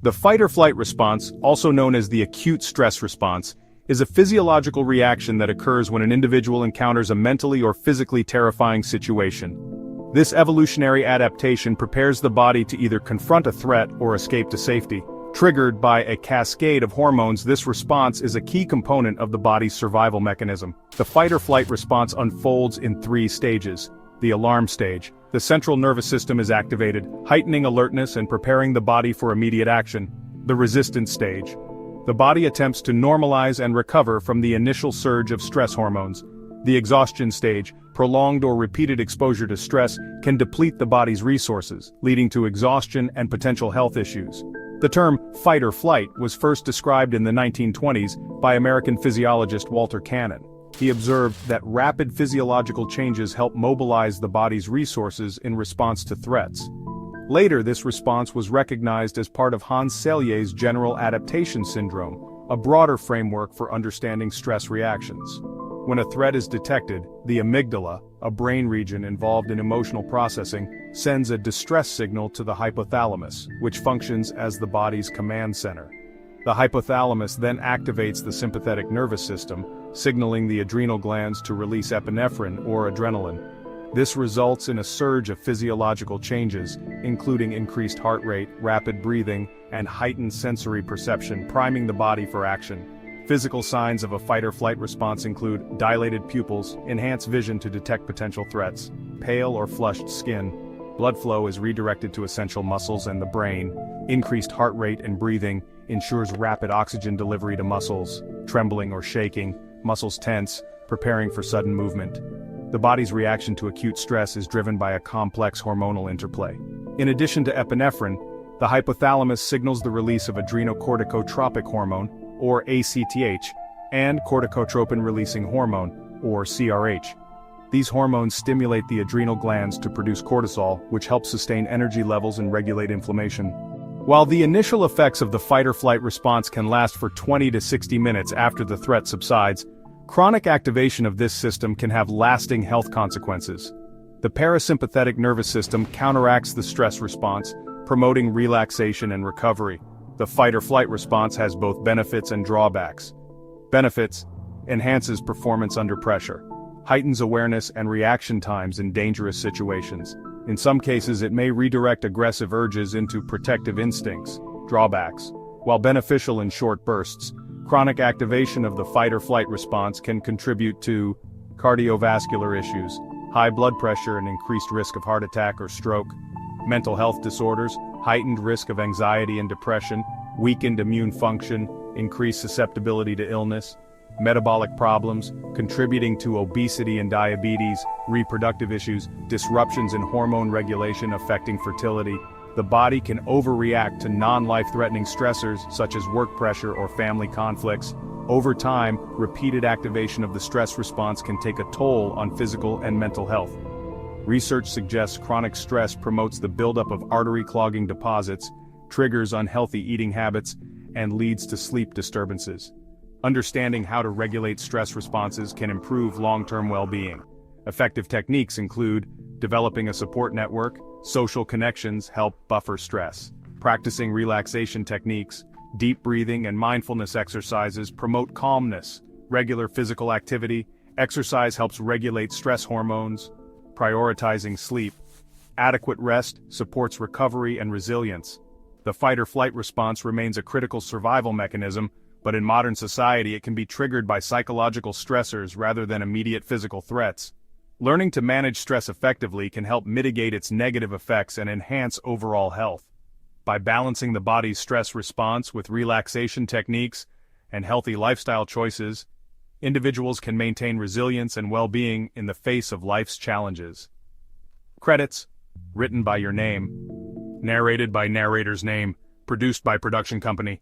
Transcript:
The fight-or-flight response, also known as the acute stress response, is a physiological reaction that occurs when an individual encounters a mentally or physically terrifying situation. This evolutionary adaptation prepares the body to either confront a threat or escape to safety. Triggered by a cascade of hormones, this response is a key component of the body's survival mechanism. The fight-or-flight response unfolds in 3 stages. The alarm stage. The central nervous system is activated, heightening alertness and preparing the body for immediate action. The resistance stage. The body attempts to normalize and recover from the initial surge of stress hormones. The exhaustion stage. Prolonged or repeated exposure to stress can deplete the body's resources, leading to exhaustion and potential health issues. The term fight or flight was first described in the 1920s by American physiologist Walter Cannon. He observed that rapid physiological changes help mobilize the body's resources in response to threats. Later, this response was recognized as part of Hans Selye's general adaptation syndrome, a broader framework for understanding stress reactions. When a threat is detected, the amygdala, a brain region involved in emotional processing, sends a distress signal to the hypothalamus, which functions as the body's command center. The hypothalamus then activates the sympathetic nervous system, signaling the adrenal glands to release epinephrine or adrenaline. This results in a surge of physiological changes, including increased heart rate, rapid breathing, and heightened sensory perception, priming the body for action. Physical signs of a fight-or-flight response include dilated pupils, enhanced vision to detect potential threats, pale or flushed skin. Blood flow is redirected to essential muscles and the brain. Increased heart rate and breathing ensures rapid oxygen delivery to muscles. Trembling or shaking, muscles tense, preparing for sudden movement. The body's reaction to acute stress is driven by a complex hormonal interplay. In addition to epinephrine, the hypothalamus signals the release of adrenocorticotropic hormone, or ACTH, and corticotropin-releasing hormone, or CRH. These hormones stimulate the adrenal glands to produce cortisol, which helps sustain energy levels and regulate inflammation. While the initial effects of the fight-or-flight response can last for 20 to 60 minutes after the threat subsides, chronic activation of this system can have lasting health consequences. The parasympathetic nervous system counteracts the stress response, promoting relaxation and recovery. The fight-or-flight response has both benefits and drawbacks. Benefits: enhances performance under pressure, heightens awareness and reaction times in dangerous situations. In some cases, it may redirect aggressive urges into protective instincts. Drawbacks: while beneficial in short bursts, chronic activation of the fight-or-flight response can contribute to cardiovascular issues, high blood pressure and increased risk of heart attack or stroke, mental health disorders, heightened risk of anxiety and depression, weakened immune function, increased susceptibility to illness, metabolic problems, contributing to obesity and diabetes, reproductive issues, disruptions in hormone regulation affecting fertility. The body can overreact to non-life-threatening stressors such as work pressure or family conflicts. Over time, repeated activation of the stress response can take a toll on physical and mental health. Research suggests chronic stress promotes the buildup of artery-clogging deposits, triggers unhealthy eating habits, and leads to sleep disturbances. Understanding how to regulate stress responses can improve long-term well-being. Effective techniques include developing a support network. Social connections help buffer stress. Practicing relaxation techniques, deep breathing and mindfulness exercises promote calmness. Regular physical activity, exercise helps regulate stress hormones. Prioritizing sleep. Adequate rest supports recovery and resilience. The fight-or-flight response remains a critical survival mechanism, but in modern society it can be triggered by psychological stressors rather than immediate physical threats. Learning to manage stress effectively can help mitigate its negative effects and enhance overall health. By balancing the body's stress response with relaxation techniques and healthy lifestyle choices, individuals can maintain resilience and well-being in the face of life's challenges. Credits: written by your name, narrated by narrator's name, produced by production company.